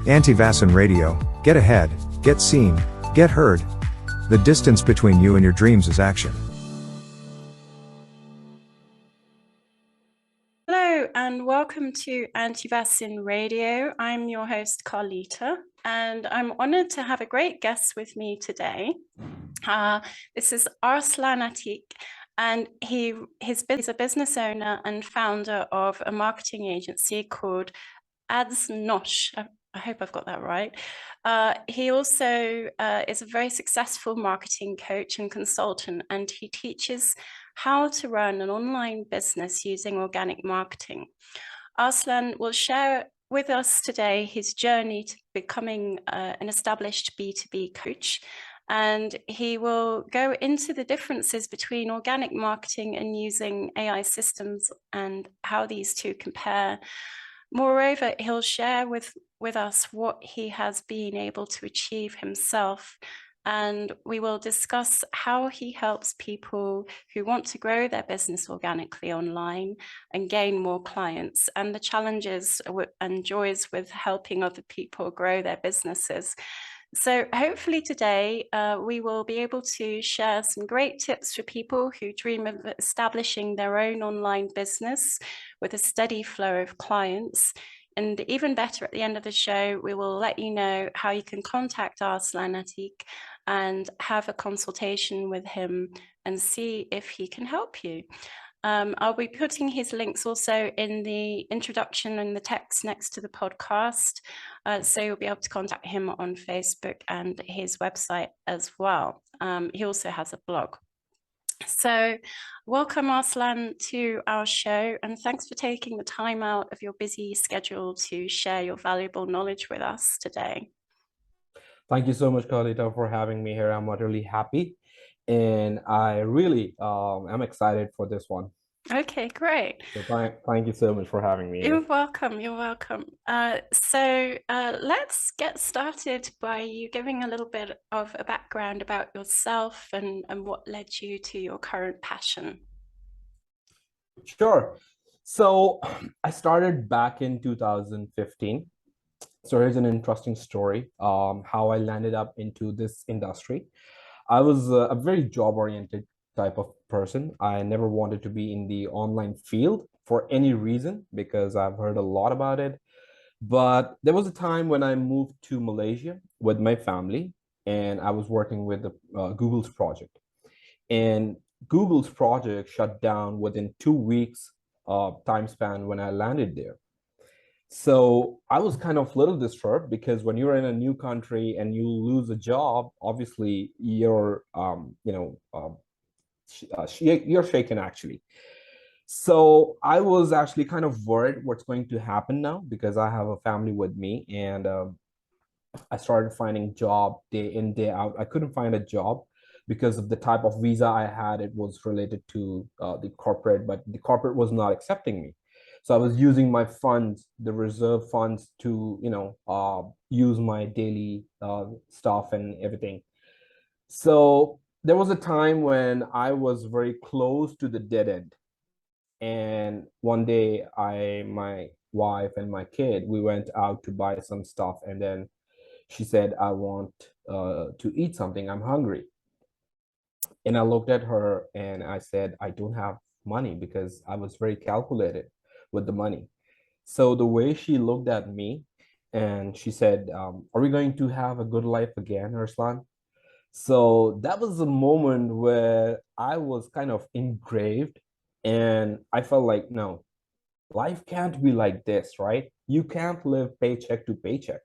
Antevasin Radio, get ahead, get seen, get heard. The distance between you and your dreams is action. Hello and welcome to Antevasin Radio. I'm your host Carlita and I'm honored to have a great guest with me today. This is Arslan Attique, and he's a business owner and founder of a marketing agency called Adsnosh. I hope I've got that right. He also is a very successful marketing coach and consultant, and he teaches how to run an online business using organic marketing. Arslan will share with us today his journey to becoming an established B2B coach, and he will go into the differences between organic marketing and using AI systems and how these two compare. Moreover, he'll share with us what he has been able to achieve himself, and we will discuss how he helps people who want to grow their business organically online and gain more clients, and the challenges and joys with helping other people grow their businesses. So hopefully today we will be able to share some great tips for people who dream of establishing their own online business with a steady flow of clients. And even better, at the end of the show, we will let you know how you can contact Arslan Attique and have a consultation with him and see if he can help you. I'll be putting his links also in the introduction and the text next to the podcast. So you'll be able to contact him on Facebook and his website as well. He also has a blog. So welcome, Arslan, to our show, and thanks for taking the time out of your busy schedule to share your valuable knowledge with us today. Thank you so much, Carlita, for having me here. I'm utterly happy, and I really am excited for this one. Okay, great. So thank you so much for having me. You're welcome. You're welcome. So let's get started by you giving a little bit of a background about yourself and what led you to your current passion. Sure. So I started back in 2015. So here's an interesting story, how I landed up into this industry. I was a very job-oriented type of person. I never wanted to be in the online field for any reason because I've heard a lot about it. But there was a time when I moved to Malaysia with my family, and I was working with Google's project. And Google's project shut down within 2 weeks time span when I landed there. So I was kind of a little disturbed because when you're in a new country and you lose a job, obviously you're you're shaken actually. So I was actually kind of worried what's going to happen now because I have a family with me, and I started finding job day in, day out. I couldn't find a job because of the type of visa I had. It was related to the corporate, but the corporate was not accepting me. So I was using my funds, the reserve funds, to use my daily stuff and everything. So there was a time when I was very close to the dead end. And one day my wife and my kid, we went out to buy some stuff, and then she said, I want to eat something, I'm hungry. And I looked at her and I said, I don't have money, because I was very calculated with the money. So the way she looked at me, and she said, are we going to have a good life again, Arslan? So that was a moment where I was kind of engraved, and I felt like, no, life can't be like this, right? You can't live paycheck to paycheck.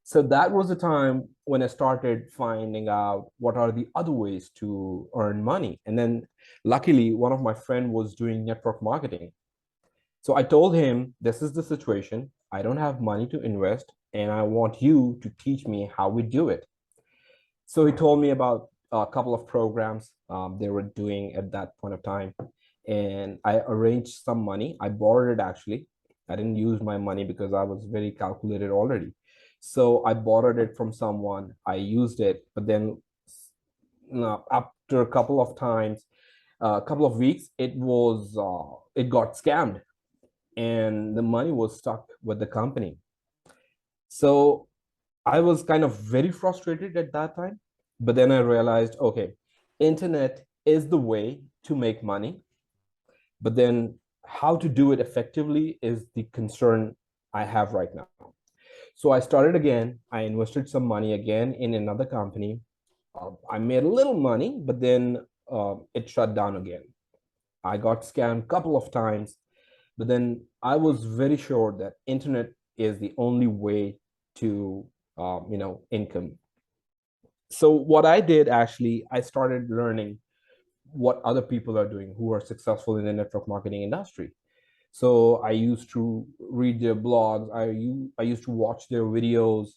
So that was the time when I started finding out what are the other ways to earn money. And then luckily, one of my friends was doing network marketing. So I told him, this is the situation. I don't have money to invest, and I want you to teach me how we do it. So he told me about a couple of programs they were doing at that point of time. And I arranged some money. I borrowed it actually. I didn't use my money because I was very calculated already. So I borrowed it from someone. I used it, but then after a couple of times, a couple of weeks, it got scammed, and the money was stuck with the company. So I was kind of very frustrated at that time, but then I realized, okay, internet is the way to make money, but then how to do it effectively is the concern I have right now. So I started again. I invested some money again in another company. I made a little money, but then it shut down again. I got scammed a couple of times, but then I was very sure that internet is the only way to, income. So what I did actually, I started learning what other people are doing who are successful in the network marketing industry. So I used to read their blogs. I used to watch their videos.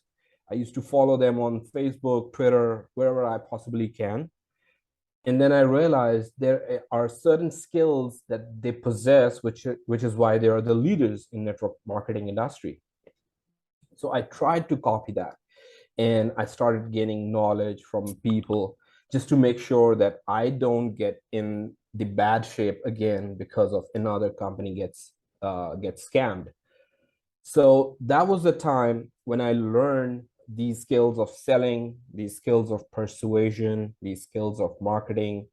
I used to follow them on Facebook, Twitter, wherever I possibly can. And then I realized there are certain skills that they possess, which is why they are the leaders in network marketing industry. So I tried to copy that, and I started gaining knowledge from people just to make sure that I don't get in the bad shape again because of another company gets scammed. So that was the time when I learned these skills of selling, these skills of persuasion, these skills of marketing.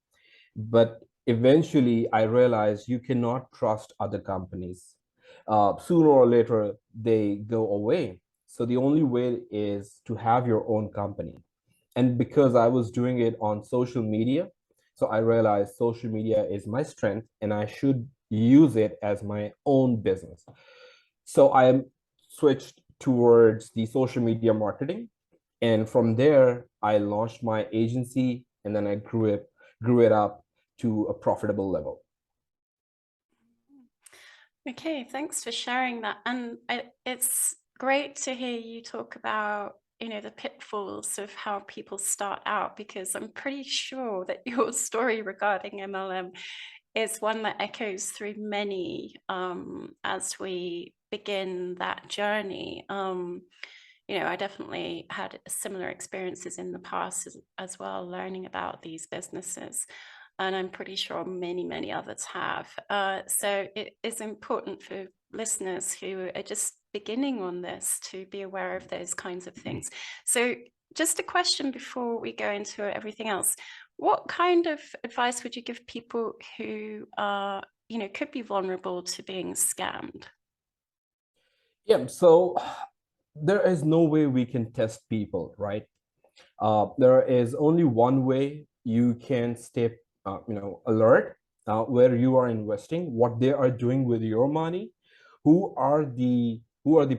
But eventually, I realized you cannot trust other companies. Sooner or later, they go away. So the only way is to have your own company. And because I was doing it on social media, so I realized social media is my strength and I should use it as my own business. So I switched towards the social media marketing. And from there, I launched my agency, and then I grew it up to a profitable level. Okay, thanks for sharing that. And it's great to hear you talk about, the pitfalls of how people start out, because I'm pretty sure that your story regarding MLM is one that echoes through many as we begin that journey. I definitely had similar experiences in the past as well, learning about these businesses. And I'm pretty sure many, many others have. So it is important for listeners who are just beginning on this to be aware of those kinds of things. So just a question before we go into everything else. What kind of advice would you give people who are, could be vulnerable to being scammed? Yeah, so there is no way we can test people, right? There is only one way you can stay, alert where you are investing, what they are doing with your money, who are the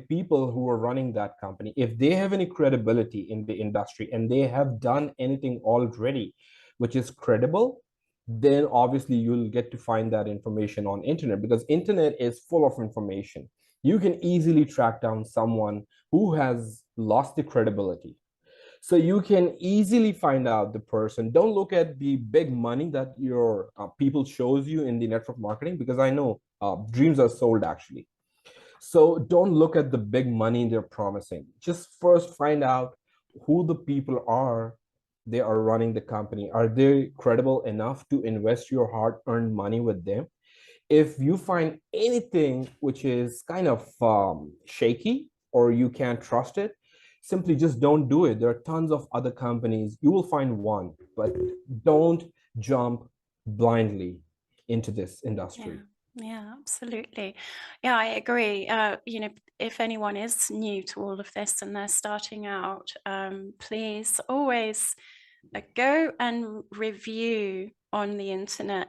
people who are running that company. If they have any credibility in the industry and they have done anything already, which is credible, then obviously you'll get to find that information on internet, because internet is full of information. You can easily track down someone who has lost the credibility, so you can easily find out the person. Don't look at the big money that your people shows you in the network marketing, because I know dreams are sold actually. So don't look at the big money they're promising. Just first find out who the people are they are running the company. Are they credible enough to invest your hard-earned money with them? If you find anything which is kind of shaky or you can't trust it, simply just don't do it. There are tons of other companies. You will find one, but don't jump blindly into this industry. Yeah, absolutely. Yeah, I agree. If anyone is new to all of this and they're starting out, please always go and review on the internet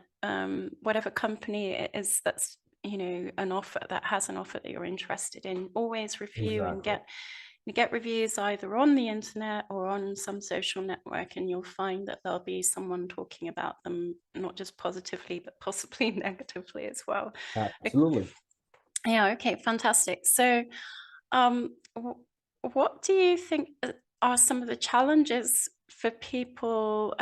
whatever company it is that's an offer that has an offer that you're interested in. Always review and get reviews either on the internet or on some social network, and you'll find that there'll be someone talking about them, not just positively but possibly negatively as well. Absolutely. Yeah, okay, fantastic. So what do you think are some of the challenges for people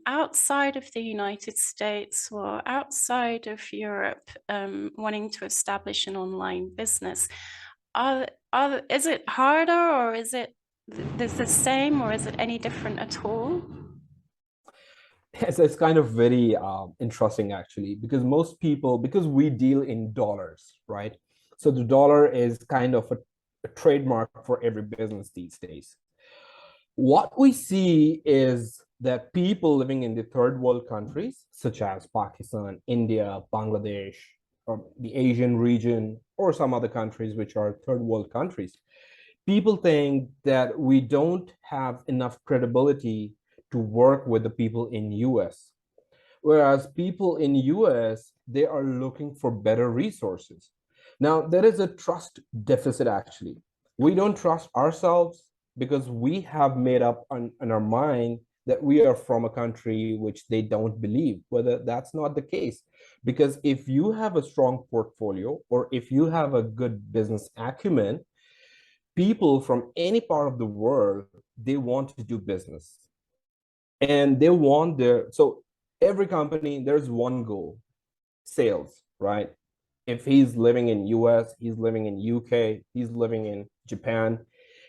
outside of the United States or outside of Europe wanting to establish an online business? Is it harder, or is it the same, or is it any different at all? It's kind of very interesting actually, because most people, because we deal in dollars, right? So the dollar is kind of a trademark for every business these days. What we see is that people living in the third world countries, such as Pakistan, India, Bangladesh, or the Asian region, or some other countries which are third world countries, people think that we don't have enough credibility to work with the people in US. Whereas people in US, they are looking for better resources. Now, there is a trust deficit actually. We don't trust ourselves because we have made up in our mind that we are from a country which they don't believe, whether that's not the case. Because if you have a strong portfolio or if you have a good business acumen, people from any part of the world, they want to do business and they want their, so every company, there's one goal, sales, right? If he's living in US, he's living in UK, he's living in Japan,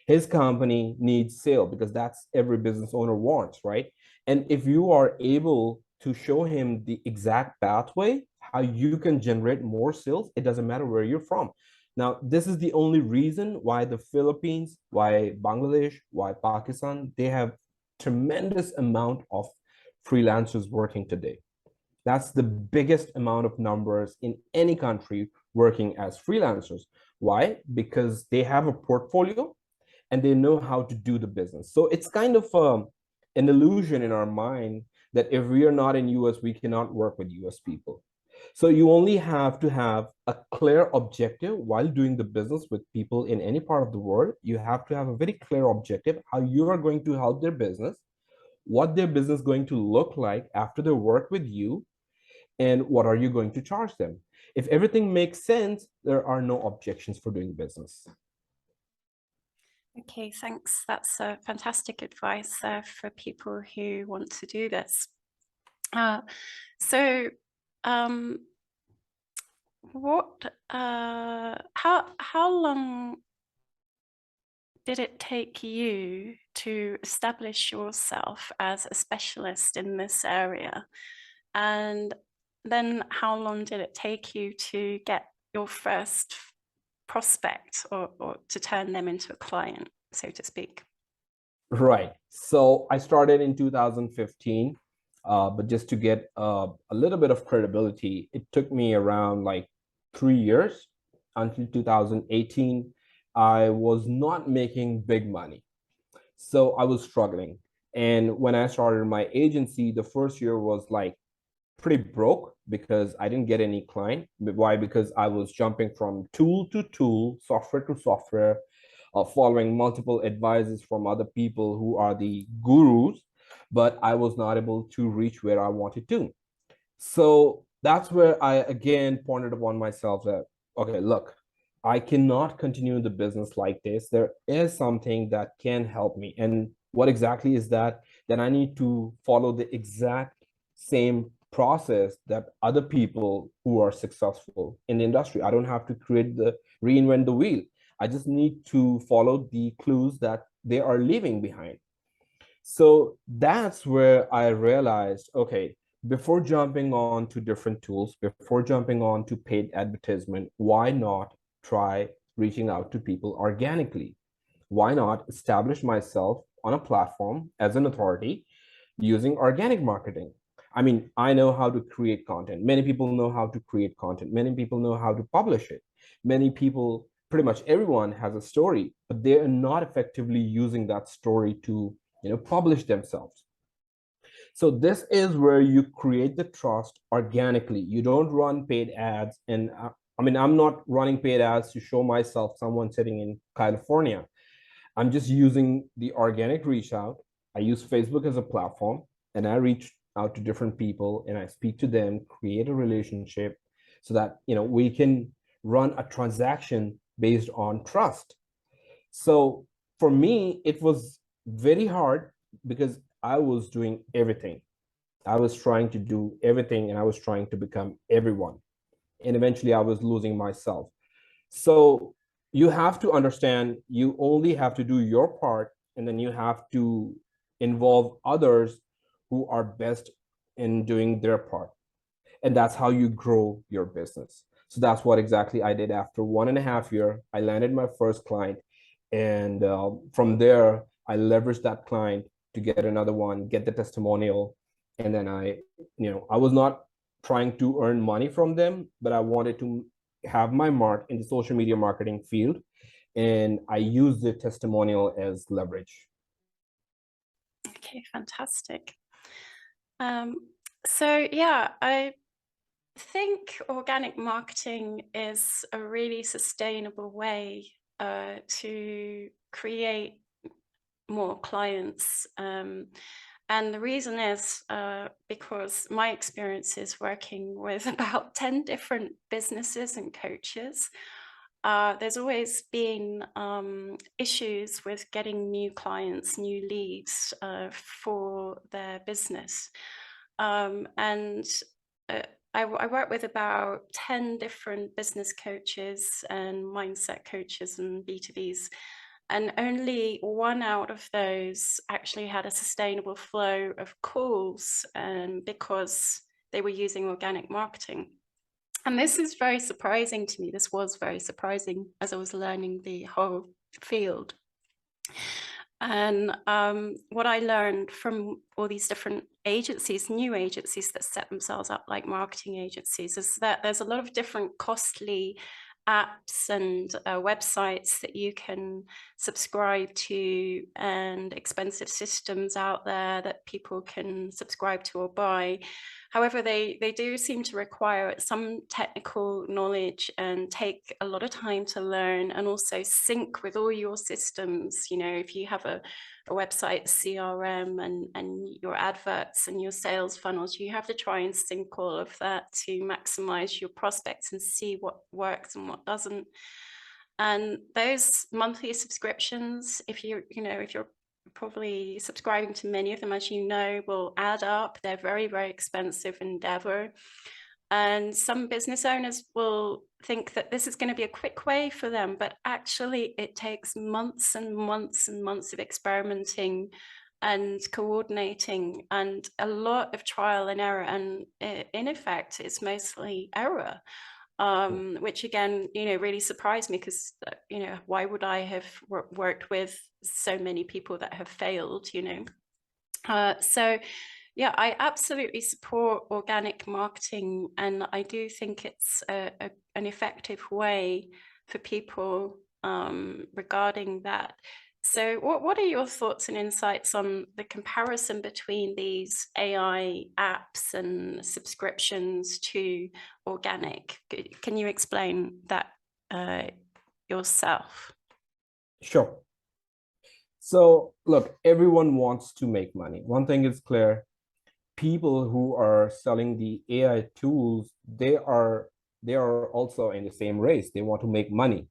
his company needs sale because that's every business owner wants, right? And if you are able to show him the exact pathway, how you can generate more sales, it doesn't matter where you're from. Now, this is the only reason why the Philippines, why Bangladesh, why Pakistan, they have tremendous amount of freelancers working today. That's the biggest amount of numbers in any country working as freelancers. Why? Because they have a portfolio and they know how to do the business. So it's kind of an illusion in our mind that if we are not in US, we cannot work with US people. So you only have to have a clear objective while doing the business with people in any part of the world. You have to have a very clear objective, how you are going to help their business, what their business is going to look like after they work with you, and what are you going to charge them. If everything makes sense, there are no objections for doing business. Okay, thanks. That's fantastic advice for people who want to do this. So, how long did it take you to establish yourself as a specialist in this area? And then how long did it take you to get your first prospect or to turn them into a client, so to speak? Right. So I started in 2015, but just to get a little bit of credibility, it took me around like 3 years until 2018. I was not making big money. So I was struggling. And when I started my agency, the first year was like pretty broke because I didn't get any client. Why? Because I was jumping from tool to tool, software to software, following multiple advices from other people who are the gurus, but I was not able to reach where I wanted to. So that's where I again pointed upon myself that, okay, look, I cannot continue the business like this. There is something that can help me. And what exactly is that? Then I need to follow the exact same process that other people who are successful in the industry. I don't have to reinvent the wheel. I just need to follow the clues that they are leaving behind. So that's where I realized, okay, before jumping on to different tools, before jumping on to paid advertisement, why not try reaching out to people organically? Why not establish myself on a platform as an authority using organic marketing? I mean, I know how to create content. Many people know how to create content. Many people know how to publish it. Many people, pretty much everyone has a story, but they are not effectively using that story to, publish themselves. So this is where you create the trust organically. You don't run paid ads. And I mean, I'm not running paid ads to show myself someone sitting in California. I'm just using the organic reach out. I use Facebook as a platform and I reach out to different people and I speak to them, create a relationship so that, we can run a transaction based on trust. So for me, it was very hard because I was doing everything. I was trying to do everything and I was trying to become everyone. And eventually I was losing myself. So you have to understand you only have to do your part and then you have to involve others who are best in doing their part. And that's how you grow your business. So that's what exactly I did. After 1.5 years, I landed my first client. And from there, I leveraged that client to get another one, get the testimonial. And then I was not trying to earn money from them, but I wanted to have my mark in the social media marketing field. And I used the testimonial as leverage. Okay, fantastic. So yeah, I think organic marketing is a really sustainable way to create more clients. And the reason is because my experience is working with about 10 different businesses and coaches. There's always been issues with getting new clients, new leads for their business. And I work with about 10 different business coaches and mindset coaches and B2Bs. And only one out of those actually had a sustainable flow of calls, because they were using organic marketing. And this is very surprising to me. This was very surprising as I was learning the whole field. And what I learned from all these different agencies, new agencies that set themselves up like marketing agencies, is that there's a lot of different costly apps and websites that you can subscribe to, and expensive systems out there that people can subscribe to or buy. However, they do seem to require some technical knowledge and take a lot of time to learn, and also sync with all your systems. You know, if you have a website, CRM, and your adverts and your sales funnels, you have to try and sync all of that to maximize your prospects and see what works and what doesn't. And those monthly subscriptions, if you're probably subscribing to many of them, as you know, will add up. They're very, very expensive endeavor. And some business owners will think that this is going to be a quick way for them, but actually it takes months and months and months of experimenting and coordinating, and a lot of trial and error. And in effect, it's mostly error. Which again, really surprised me, because, why would I have worked with so many people that have failed, So yeah, I absolutely support organic marketing, and I do think it's an effective way for people regarding that. So what are your thoughts and insights on the comparison between these AI apps and subscriptions to organic? Can you explain that yourself? Sure. So look, everyone wants to make money. One thing is clear: people who are selling the AI tools, they are also in the same race. They want to make money.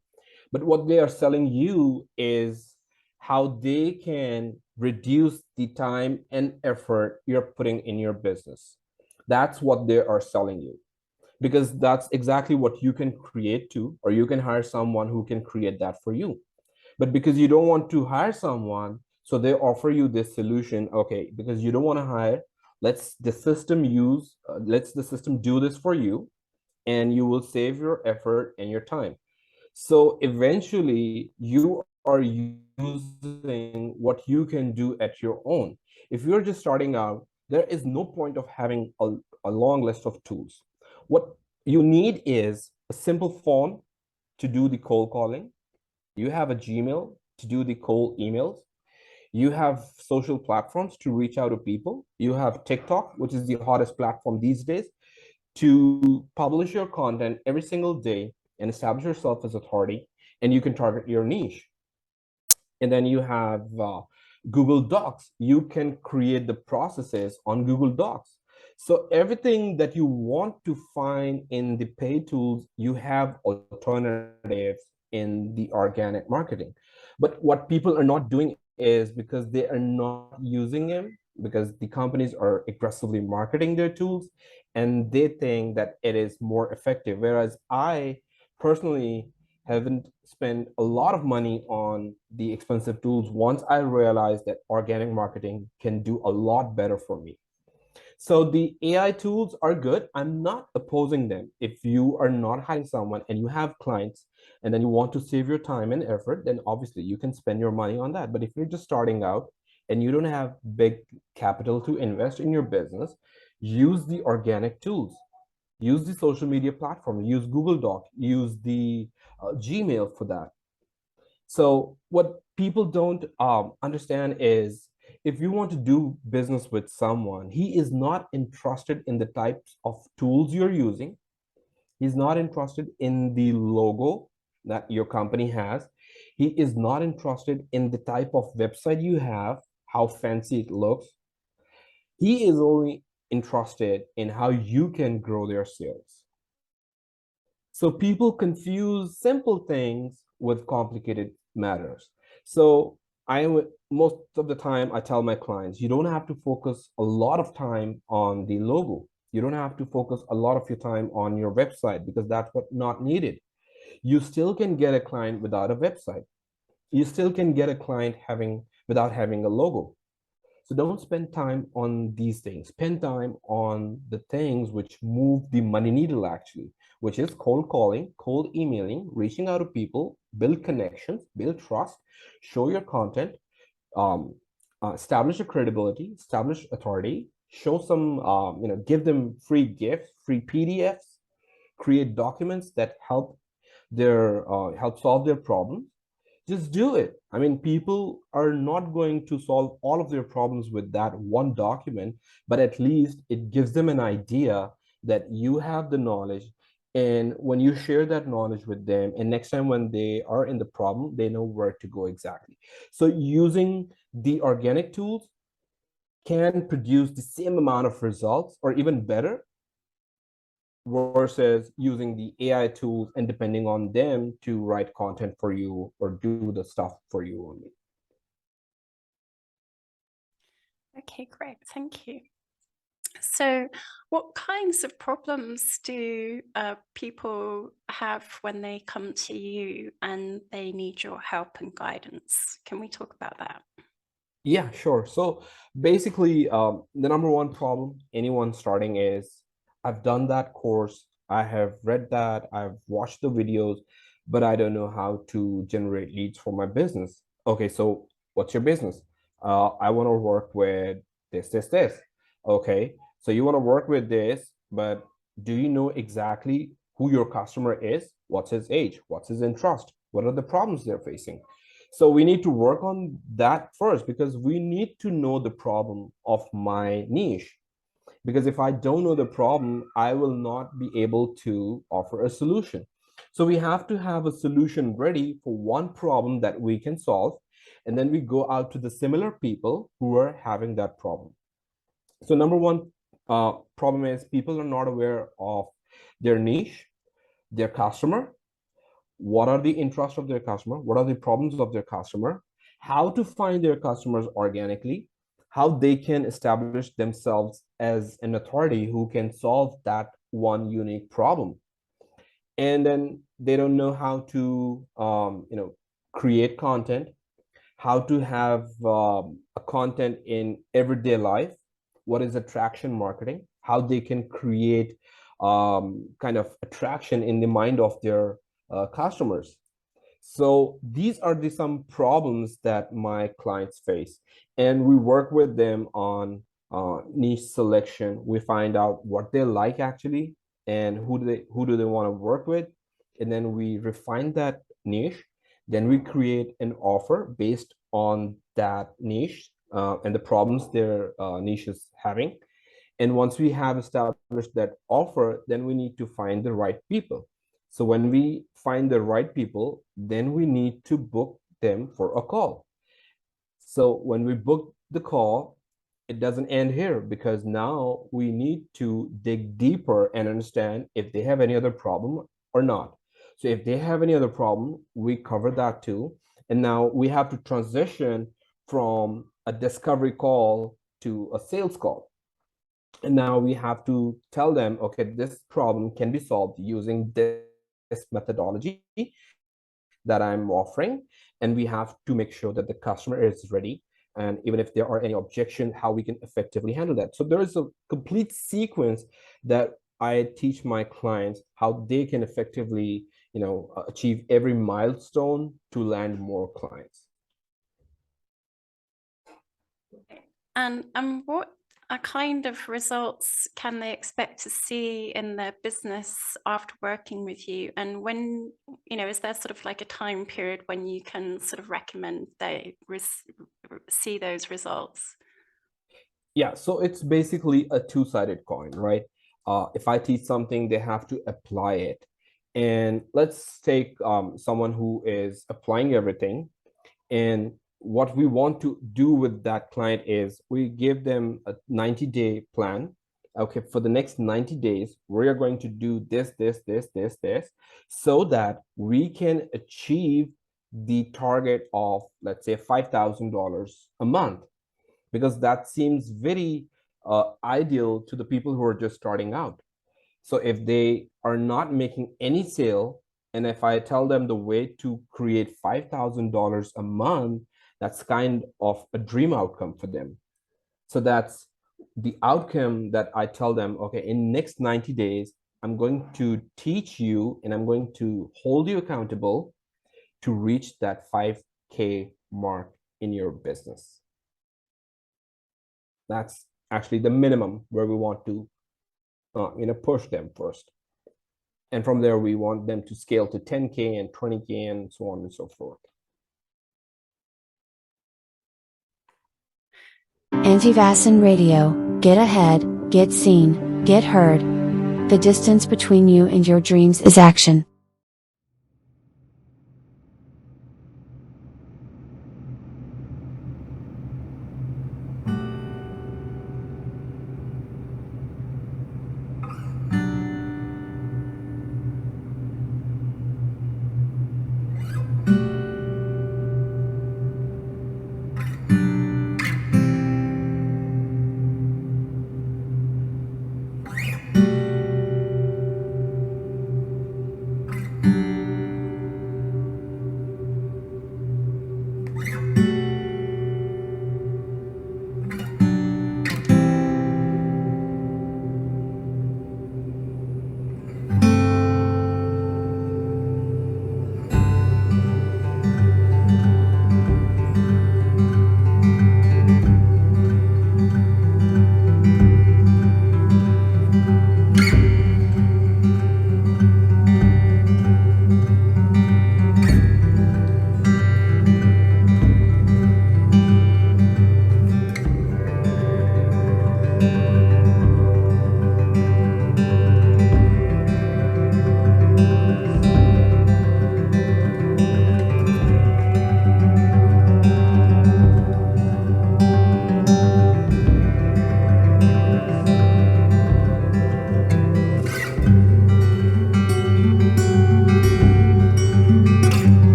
But what they are selling you is how they can reduce the time and effort you're putting in your business. That's what they are selling you, because that's exactly what you can create too, or you can hire someone who can create that for you. But because you don't want to hire someone, so they offer you this solution. Okay, because you don't want to hire, let's the system do this for you, and you will save your effort and your time. So eventually you are using what you can do at your own. If you're just starting out, there is no point of having a long list of tools. What you need is a simple phone to do the cold calling. You have a Gmail to do the cold emails. You have social platforms to reach out to people. You have TikTok, which is the hottest platform these days, to publish your content every single day and establish yourself as authority, and you can target your niche. And then you have Google Docs. You can create the processes on Google Docs. So everything that you want to find in the paid tools, you have alternatives in the organic marketing. But what people are not doing is, because they are not using them, because the companies are aggressively marketing their tools, and they think that it is more effective. Whereas I personally haven't spent a lot of money on the expensive tools once I realized that organic marketing can do a lot better for me. So the AI tools are good. I'm not opposing them. If you are not hiring someone and you have clients and then you want to save your time and effort, then obviously you can spend your money on that. But if you're just starting out and you don't have big capital to invest in your business, use the organic tools. Use the social media platform, use Google Doc, use the Gmail for that. So what people don't understand is if you want to do business with someone, he is not interested in the types of tools you're using. He's not interested in the logo that your company has. He is not interested in the type of website you have, how fancy it looks. He is only interested in how you can grow their sales. So people confuse simple things with complicated matters. So most of the time I tell my clients, you don't have to focus a lot of time on the logo. You don't have to focus a lot of your time on your website because that's what not needed. You still can get a client without a website. You still can get a client without having a logo. So don't spend time on these things. Spend time on the things which move the money needle actually, which is cold calling, cold emailing, reaching out to people, build connections, build trust, show your content, establish a credibility, establish authority, show some, give them free gifts, free PDFs, create documents that help solve their problems. Just do it. I mean, people are not going to solve all of their problems with that one document, but at least it gives them an idea that you have the knowledge. And when you share that knowledge with them, and next time when they are in the problem, they know where to go exactly. So using the organic tools can produce the same amount of results or even better versus using the AI tools and depending on them to write content for you or do the stuff for you only. Okay, great. Thank you. So what kinds of problems do people have when they come to you and they need your help and guidance? Can we talk about that? Yeah, sure. So basically, the number one problem anyone starting is I've done that course, I have read that, I've watched the videos, but I don't know how to generate leads for my business. Okay, so what's your business? I want to work with this. Okay, so you want to work with this, but do you know exactly who your customer is? What's his age? What's his interest? What are the problems they're facing? So we need to work on that first because we need to know the problem of my niche. Because if I don't know the problem, I will not be able to offer a solution. So we have to have a solution ready for one problem that we can solve. And then we go out to the similar people who are having that problem. So number one problem is people are not aware of their niche, their customer, what are the interests of their customer, what are the problems of their customer, how to find their customers organically, how they can establish themselves as an authority who can solve that one unique problem. And then they don't know how to create content, how to have a content in everyday life, what is attraction marketing, how they can create kind of attraction in the mind of their customers. So these are some problems that my clients face, and we work with them on niche selection. We find out what they like actually, and who do they want to work with, and then we refine that niche. Then we create an offer based on that niche and the problems their niche is having. And once we have established that offer, then we need to find the right people. So when we find the right people, then we need to book them for a call. So when we book the call, it doesn't end here because now we need to dig deeper and understand if they have any other problem or not. So if they have any other problem, we cover that too. And now we have to transition from a discovery call to a sales call. And now we have to tell them, okay, this problem can be solved using this methodology that I'm offering. And we have to make sure that the customer is ready and even if there are any objections, how we can effectively handle that. So there is a complete sequence that I teach my clients how they can effectively, achieve every milestone to land more clients. And what kind of results can they expect to see in their business after working with you? And when, is there sort of like a time period when you can sort of recommend they see those results? Yeah, so it's basically a two-sided coin, right? If I teach something, they have to apply it. And let's take someone who is applying everything. And what we want to do with that client is we give them a 90-day plan. Okay, for the next 90 days, we are going to do this, so that we can achieve the target of, let's say, $5,000 a month, because that seems very ideal to the people who are just starting out. So if they are not making any sale, and if I tell them the way to create $5,000 a month, that's kind of a dream outcome for them. So that's the outcome that I tell them, okay, in next 90 days, I'm going to teach you and I'm going to hold you accountable to reach that 5K mark in your business. That's actually the minimum where we want to push them first. And from there, we want them to scale to 10K and 20K and so on and so forth. Antevasin Radio. Get ahead, get seen, get heard. The distance between you and your dreams is action.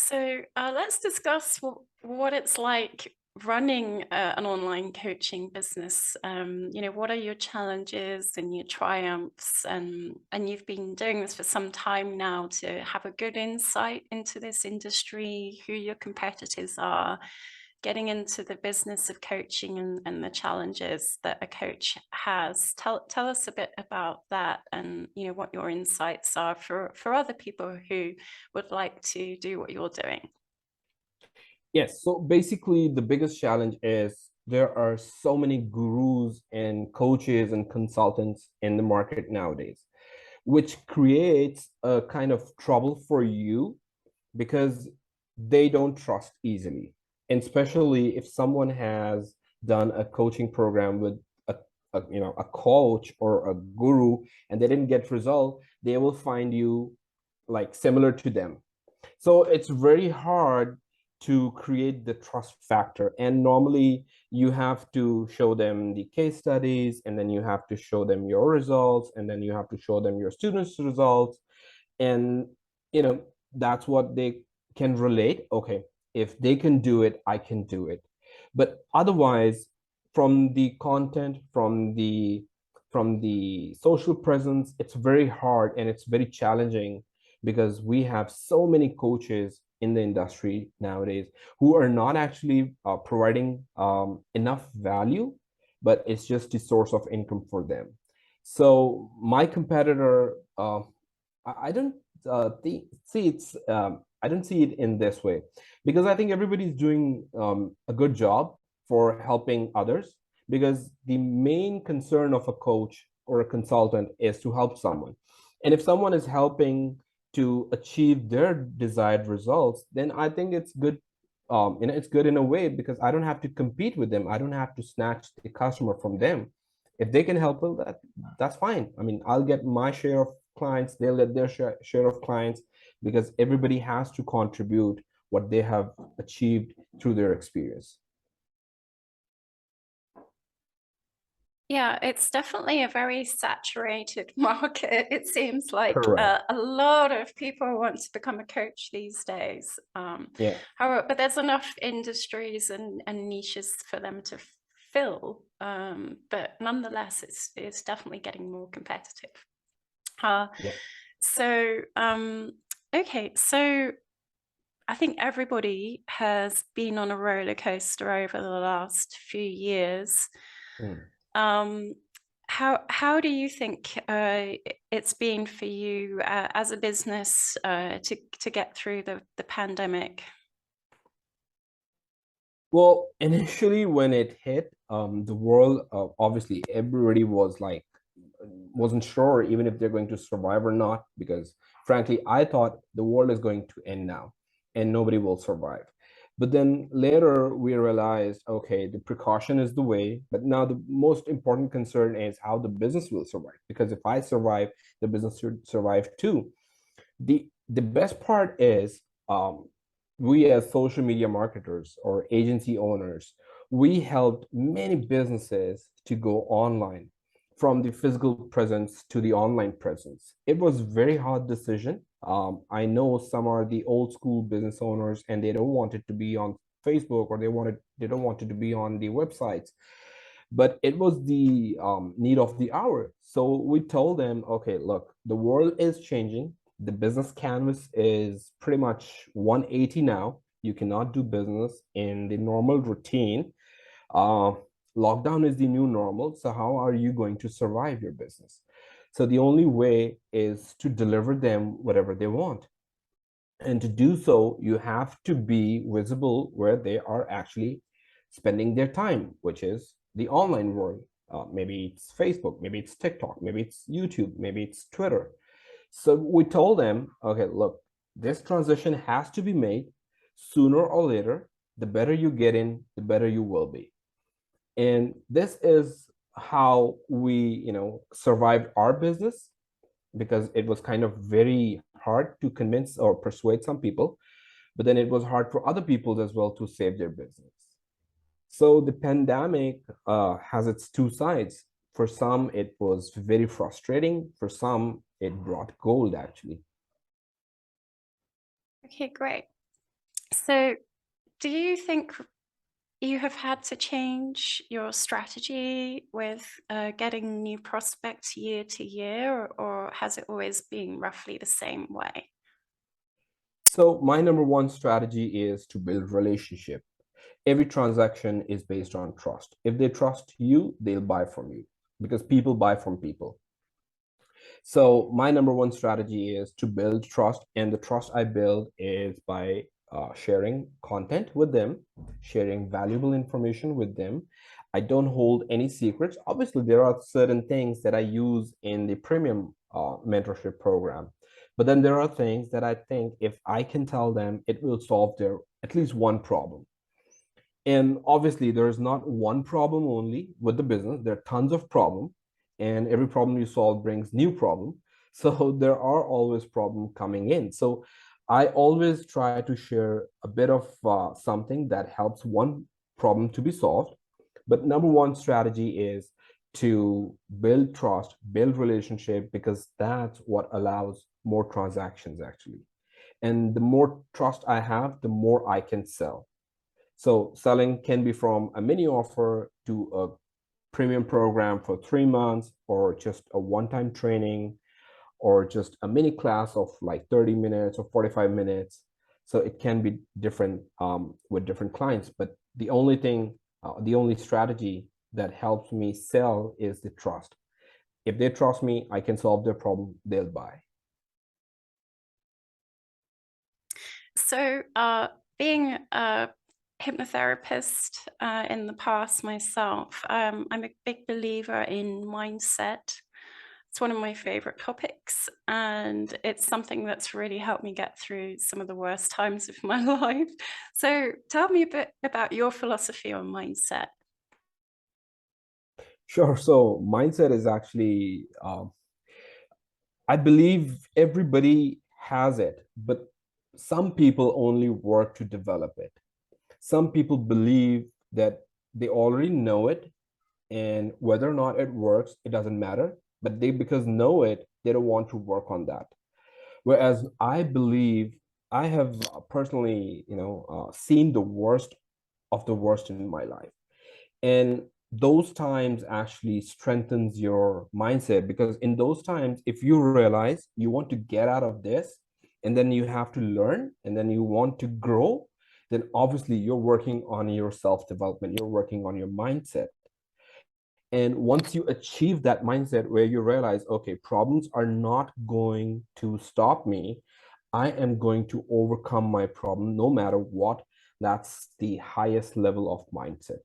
So let's discuss what it's like running an online coaching business. What are your challenges and your triumphs? And you've been doing this for some time now to have a good insight into this industry, who your competitors are, getting into the business of coaching and the challenges that a coach has. Tell us a bit about that, and what your insights are for other people who would like to do what you're doing. Yes, so basically the biggest challenge is there are so many gurus and coaches and consultants in the market nowadays, which creates a kind of trouble for you because they don't trust easily. And especially if someone has done a coaching program with a coach or a guru and they didn't get result, they will find you like similar to them. So it's very hard to create the trust factor. And normally you have to show them the case studies, and then you have to show them your results, and then you have to show them your students' results. And, that's what they can relate. Okay, if they can do it, I can do it. But otherwise, from the content, from the social presence, it's very hard and it's very challenging because we have so many coaches in the industry nowadays who are not actually providing enough value, but it's just the source of income for them. So my competitor, I don't I don't see it in this way, because I think everybody's doing a good job for helping others, because the main concern of a coach or a consultant is to help someone. And if someone is helping to achieve their desired results, then I think it's good. It's good in a way because I don't have to compete with them. I don't have to snatch the customer from them. If they can help with that, that's fine. I mean, I'll get my share of clients, they'll get their share of clients, because everybody has to contribute what they have achieved through their experience. Yeah, it's definitely a very saturated market. It seems like Correct. a lot of people want to become a coach these days. Yeah. However, but there's enough industries and niches for them to fill. But nonetheless, it's definitely getting more competitive. Yeah. So, okay, so I think everybody has been on a roller coaster over the last few years. How do you think it's been for you as a business to get through the pandemic? Well, initially when it hit, the world, obviously everybody was like, wasn't sure even if they're going to survive or not, because frankly, I thought the world is going to end now and nobody will survive. But then later we realized, okay, the precaution is the way, but now the most important concern is how the business will survive. Because if I survive, the business should survive too. The best part is, we as social media marketers or agency owners, we helped many businesses to go online, from the physical presence to the online presence. It was very hard decision. I know some are the old school business owners and they don't want it to be on Facebook, or they don't want it to be on the websites, but it was the need of the hour. So we told them, okay, look, the world is changing. The business canvas is pretty much 180 now. You cannot do business in the normal routine. Lockdown is the new normal. So how are you going to survive your business? So the only way is to deliver them whatever they want. And to do so, you have to be visible where they are actually spending their time, which is the online world. Maybe it's Facebook, maybe it's TikTok, maybe it's YouTube, maybe it's Twitter. So we told them, okay, look, this transition has to be made sooner or later. The better you get in, the better you will be. And this is how we, survived our business, because it was kind of very hard to convince or persuade some people, but then it was hard for other people as well to save their business. So the pandemic has its two sides. For some, it was very frustrating. For some, it brought gold, actually. Okay, great. So do you think you have had to change your strategy with getting new prospects year to year, or has it always been roughly the same way? So my number one strategy is to build relationship. Every transaction is based on trust. If they trust you, they'll buy from you because people buy from people. So my number one strategy is to build trust, and the trust I build is by sharing content with them, sharing valuable information with them. I don't hold any secrets. Obviously, there are certain things that I use in the premium mentorship program, but then there are things that I think if I can tell them, it will solve their at least one problem. And obviously, there's not one problem only with the business. There are tons of problems, and every problem you solve brings new problem. So there are always problems coming in. So I always try to share a bit of something that helps one problem to be solved. But number one strategy is to build trust, build relationship, because that's what allows more transactions actually. And the more trust I have, the more I can sell. So selling can be from a mini offer to a premium program for 3 months, or just a one-time training, or just a mini class of like 30 minutes or 45 minutes. So it can be different with different clients. But the only thing, the only strategy that helps me sell is the trust. If they trust me, I can solve their problem, they'll buy. So being a hypnotherapist in the past myself, I'm a big believer in mindset. It's one of my favorite topics, and it's something that's really helped me get through some of the worst times of my life. So tell me a bit about your philosophy on mindset. Sure. So mindset is actually, I believe everybody has it, but some people only work to develop it. Some people believe that they already know it, and whether or not it works, it doesn't matter. But they, because know it, they don't want to work on that. Whereas I believe I have personally, seen the worst of the worst in my life. And those times actually strengthens your mindset, because in those times, if you realize you want to get out of this, and then you have to learn, and then you want to grow, then obviously you're working on your self-development, you're working on your mindset. And once you achieve that mindset where you realize, okay, problems are not going to stop me, I am going to overcome my problem no matter what. That's the highest level of mindset,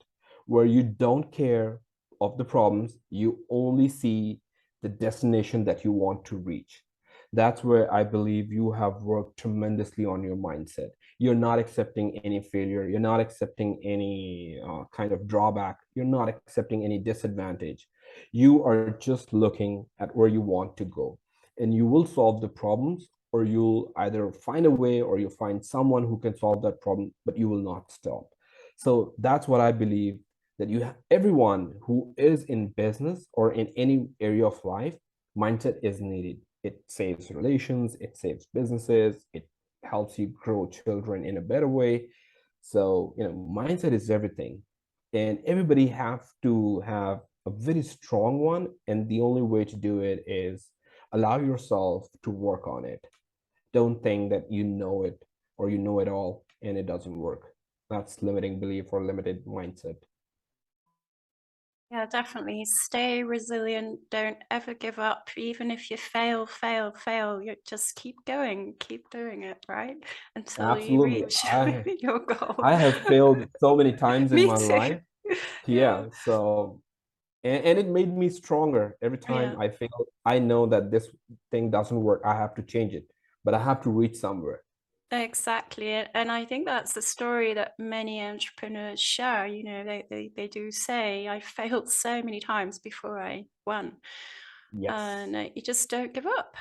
where you don't care of the problems, you only see the destination that you want to reach. That's where I believe you have worked tremendously on your mindset. You're not accepting any failure. You're not accepting any kind of drawback. You're not accepting any disadvantage. You are just looking at where you want to go, and you will solve the problems, or you'll either find a way or you'll find someone who can solve that problem, but you will not stop. So that's what I believe, that you have, everyone who is in business or in any area of life, mindset is needed. It saves relations, it saves businesses, it helps you grow children in a better way. So, mindset is everything. And everybody have to have a very strong one. And the only way to do it is allow yourself to work on it. Don't think that you know it or you know it all and it doesn't work. That's limiting belief or limited mindset. Yeah, definitely. Stay resilient. Don't ever give up. Even if you fail, you just keep going, keep doing it, right? Until you Absolutely. reach I your goal. I have failed so many times in Me my too. life. Yeah. Yeah. So, and it made me stronger. Every time Yeah. I fail, I know that this thing doesn't work. I have to change it, but I have to reach somewhere. Exactly. And I think that's the story that many entrepreneurs share. They do say, I failed so many times before I won. Yes. And you just don't give up.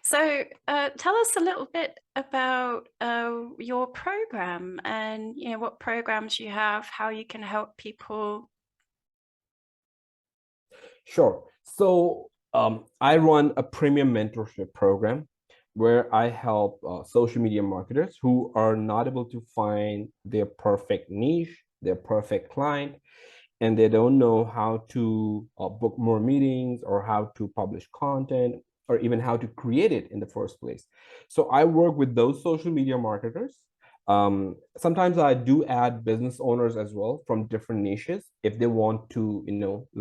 So tell us a little bit about your program, and what programs you have, how you can help people. Sure. So I run a premium mentorship program where I help social media marketers who are not able to find their perfect niche, their perfect client, and they don't know how to book more meetings or how to publish content or even how to create it in the first place. So I work with those social media marketers. Sometimes I do add business owners as well from different niches if they want to,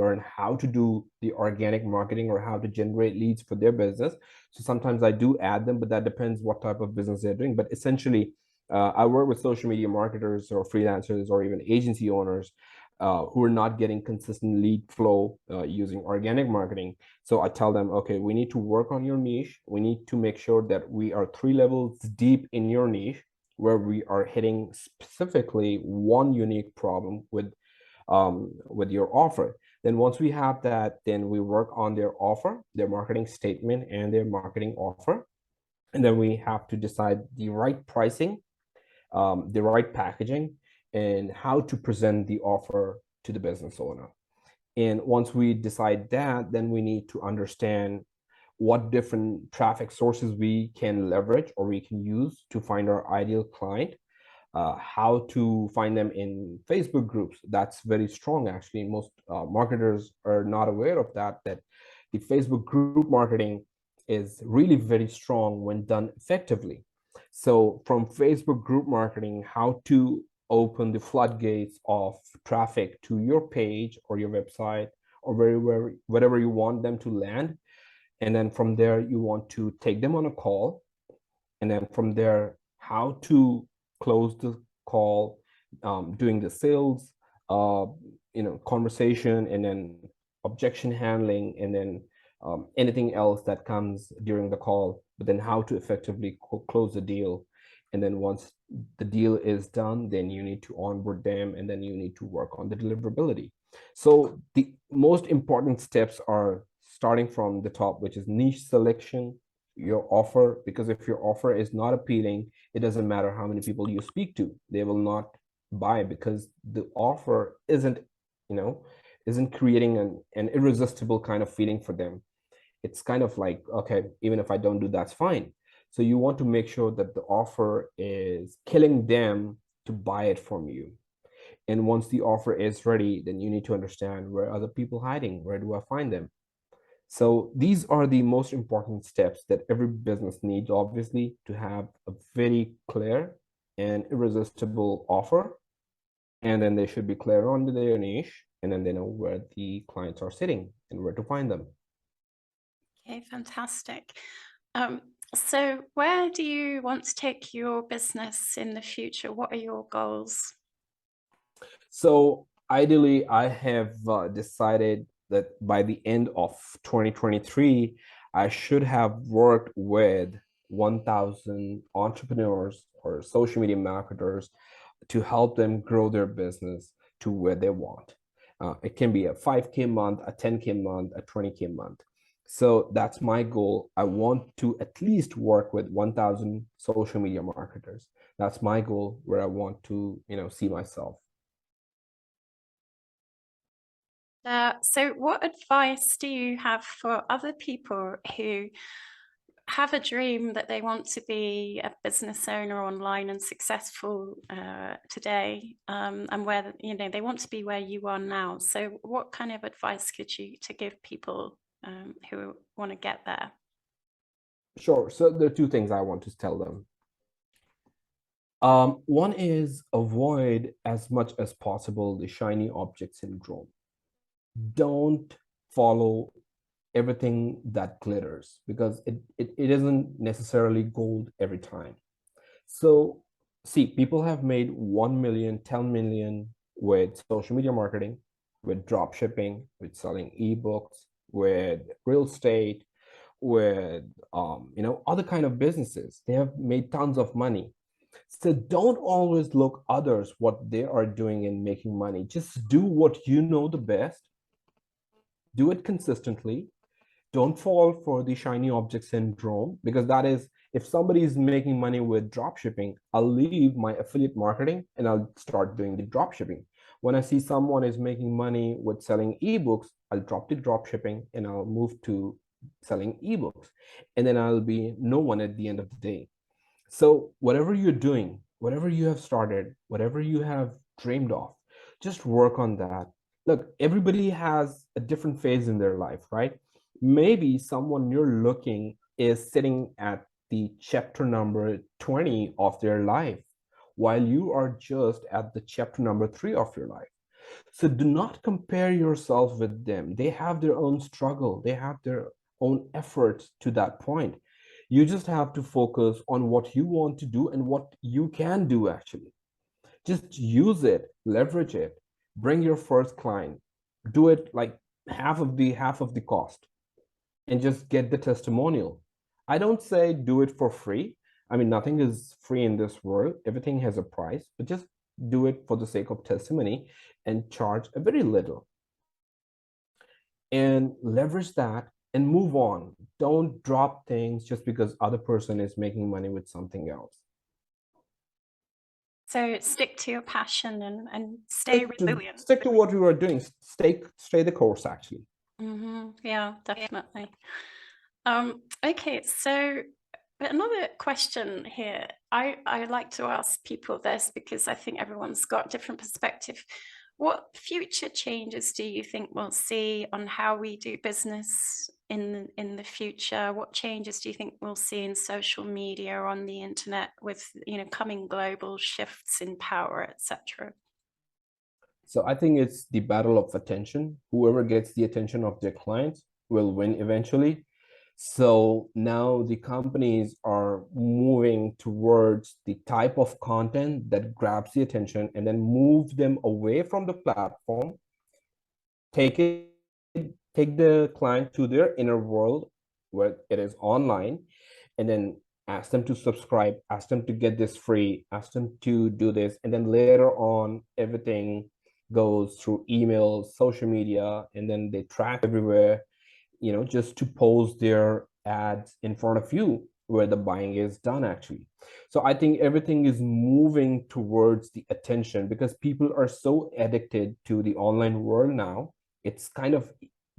learn how to do the organic marketing or how to generate leads for their business. So sometimes I do add them, but that depends what type of business they're doing. But essentially, I work with social media marketers or freelancers or even agency owners who are not getting consistent lead flow using organic marketing. So I tell them, okay, we need to work on your niche. We need to make sure that we are 3 levels deep in your niche, where we are hitting specifically one unique problem with your offer. Then once we have that, then we work on their offer, their marketing statement, and their marketing offer. And then we have to decide the right pricing, the right packaging, and how to present the offer to the business owner. And once we decide that, then we need to understand what different traffic sources we can leverage or we can use to find our ideal client, how to find them in Facebook groups. That's very strong, actually. Most marketers are not aware of that the Facebook group marketing is really very strong when done effectively. So from Facebook group marketing, how to open the floodgates of traffic to your page or your website or wherever you want them to land. And then from there, you want to take them on a call. And then from there, how to close the call, doing the sales, conversation, and then objection handling, and then anything else that comes during the call, but then how to effectively close the deal. And then once the deal is done, then you need to onboard them, and then you need to work on the deliverability. So the most important steps are starting from the top, which is niche selection, your offer, because if your offer is not appealing, it doesn't matter how many people you speak to, they will not buy, because the offer isn't creating an irresistible kind of feeling for them. It's kind of like, okay, even if I don't do, that's fine. So you want to make sure that the offer is killing them to buy it from you. And once the offer is ready, then you need to understand, where are the people hiding? Where do I find them? So these are the most important steps that every business needs, obviously, to have a very clear and irresistible offer. And then they should be clear on their niche, and then they know where the clients are sitting and where to find them. Okay, fantastic. So where do you want to take your business in the future? What are your goals? So ideally, I have decided that by the end of 2023, I should have worked with 1,000 entrepreneurs or social media marketers to help them grow their business to where they want. It can be a 5K month, a 10K month, a 20K month. So that's my goal. I want to at least work with 1,000 social media marketers. That's my goal, where I want to, see myself. So what advice do you have for other people who have a dream that they want to be a business owner online and successful today, and where they want to be where you are now? So what kind of advice could you to give people who want to get there? Sure. So there are two things I want to tell them. One is, avoid as much as possible the shiny object syndrome. Don't follow everything that glitters, because it isn't necessarily gold every time. So see, people have made 1 million, 10 million with social media marketing, with drop shipping, with selling ebooks, with real estate, with other kind of businesses. They have made tons of money. So don't always look others what they are doing and making money. Just do what you know the best. Do it consistently. Don't fall for the shiny object syndrome, because that is, if somebody is making money with drop shipping, I'll leave my affiliate marketing and I'll start doing the drop shipping. When I see someone is making money with selling ebooks, I'll drop the drop shipping and I'll move to selling ebooks, and then I'll be no one at the end of the day. So whatever you're doing, whatever you have started, whatever you have dreamed of, just work on that. Look, everybody has a different phase in their life, right? Maybe someone you're looking is sitting at the chapter number 20 of their life, while you are just at the chapter number 3 of your life. So do not compare yourself with them. They have their own struggle, they have their own efforts to that point. You just have to focus on what you want to do and what you can do actually. Just use it, leverage it, bring your first client, do it like half of the cost, and just get the testimonial. I don't say do it for free. I mean, nothing is free in this world. Everything has a price, but just do it for the sake of testimony and charge a very little and leverage that and move on. Don't drop things just because other person is making money with something else. So stick to your passion and stay resilient. Stick to what you are doing. Stay the course actually. Yeah, definitely. Okay, so another question here. I like to ask people this because I think everyone's got a different perspective. What future changes do you think we'll see on how we do business in the future? What changes do you think we'll see in social media or on the internet with, you know, coming global shifts in power, etc.? So I think it's the battle of attention. Whoever gets the attention of their clients will win eventually. So now the companies are moving towards the type of content that grabs the attention and then move them away from the platform, take the client to their inner world where it is online, and then ask them to subscribe, ask them to get this free, ask them to do this, and then later on everything goes through emails, social media, and then they track everywhere, you know, just to post their ads in front of you where the buying is done actually. So I think everything is moving towards the attention because people are so addicted to the online world now. It's kind of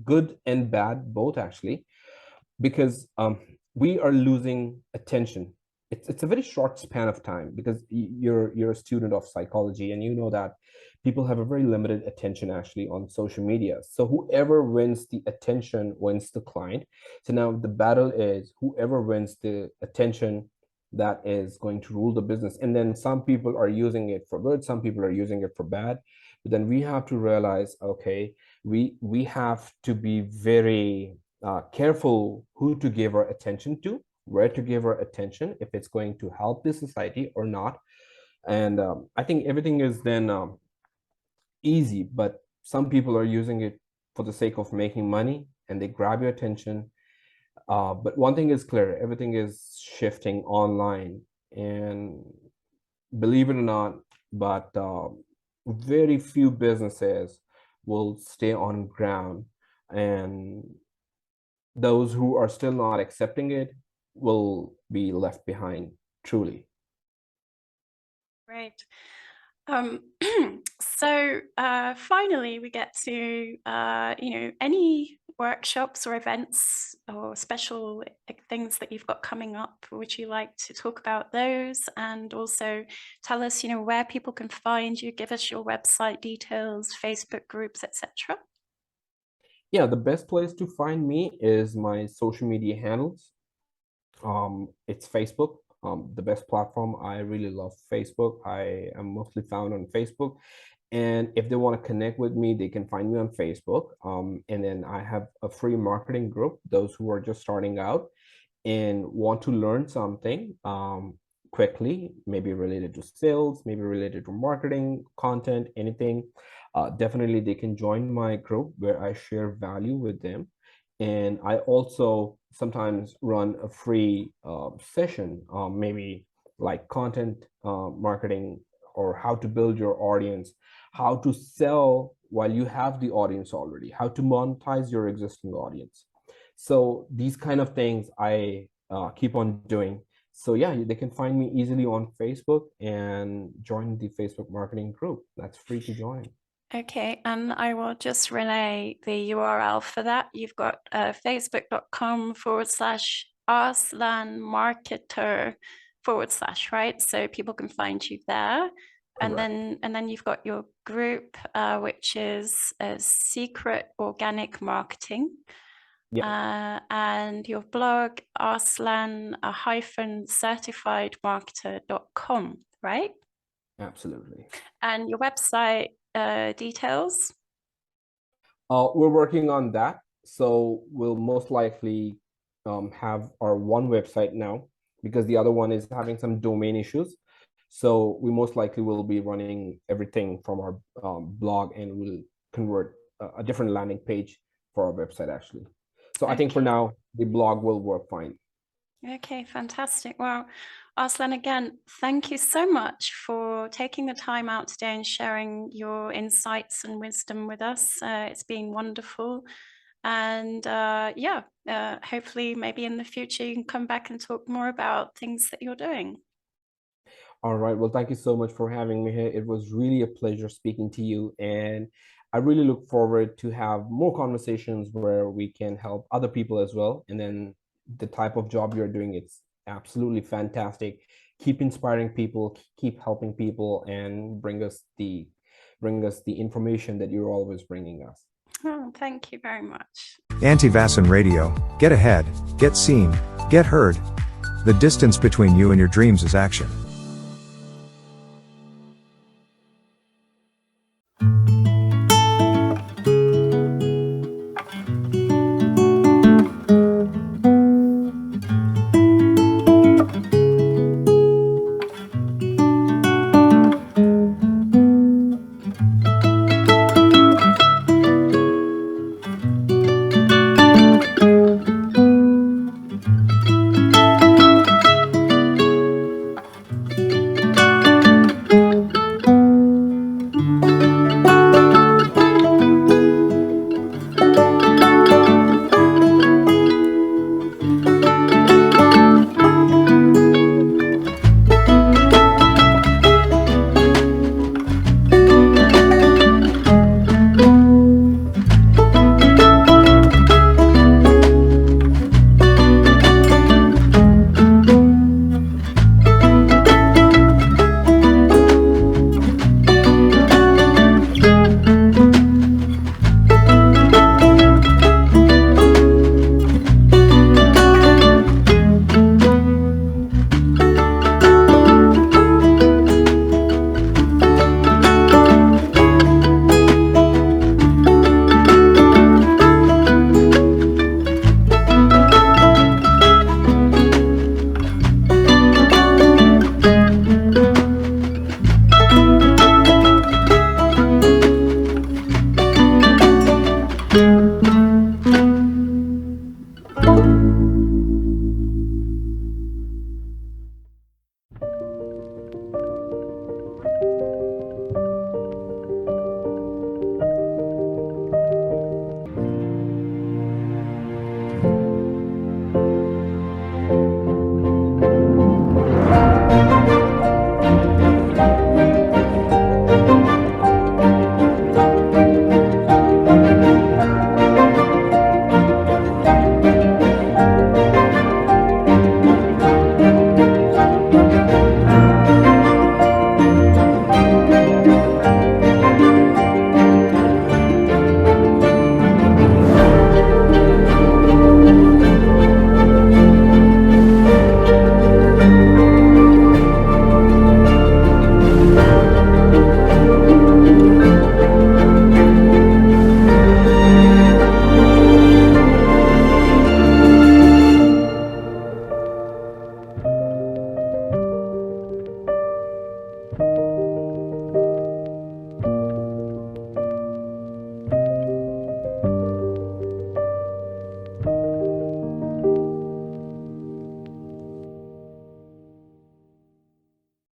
good and bad both actually, because we are losing attention. It's a very short span of time because you're a student of psychology and you know that people have a very limited attention actually on social media. So whoever wins the attention wins the client. So now the battle is whoever wins the attention, that is going to rule the business. And then some people are using it for good, some people are using it for bad. But then we have to realize, okay, we have to be very careful who to give our attention to, where to give our attention, if it's going to help the society or not. And I think everything is then easy, but some people are using it for the sake of making money and they grab your attention. But one thing is clear, everything is shifting online, and believe it or not, but very few businesses will stay on ground, and those who are still not accepting it will be left behind, truly. Great. So finally, we get to, you know, any workshops or events or special things that you've got coming up. Would you like to talk about those? And also tell us, you know, where people can find you, give us your website details, Facebook groups, etc. Yeah, the best place to find me is my social media handles. It's Facebook. The best platform. I really love Facebook. I am mostly found on Facebook. And if they want to connect with me, they can find me on Facebook. And then I have a free marketing group, those who are just starting out and want to learn something quickly, maybe related to sales, maybe related to marketing, content, anything. Definitely they can join my group where I share value with them. And I also sometimes run a free session, maybe like content marketing, or how to build your audience, how to sell while you have the audience already, how to monetize your existing audience. So these kind of things I keep on doing. So yeah, they can find me easily on Facebook and join the Facebook marketing group. That's free to join. Okay, and I will just relay the URL for that. You've got facebook.com/Arslan Marketer / right? So people can find you there. And then you've got your group, which is Secret Organic Marketing. Yeah. And your blog, Arslan-certifiedmarketer.com, right? Absolutely. And your website details? We're working on that. So we'll most likely have our one website now, because the other one is having some domain issues. So we most likely will be running everything from our blog, and we'll convert a different landing page for our website actually. So I think for now, the blog will work fine. Okay, fantastic. Well, Arslan, again, thank you so much for taking the time out today and sharing your insights and wisdom with us. It's been wonderful. And hopefully maybe in the future you can come back and talk more about things that you're doing. All right. Well, thank you so much for having me here. It was really a pleasure speaking to you. And I really look forward to have more conversations where we can help other people as well. And then the type of job you're doing, it's absolutely fantastic. Keep inspiring people, keep helping people, and bring us the information that you're always bringing us. Oh, thank you very much. Antevasin Radio, get ahead, get seen, get heard. The distance between you and your dreams is action.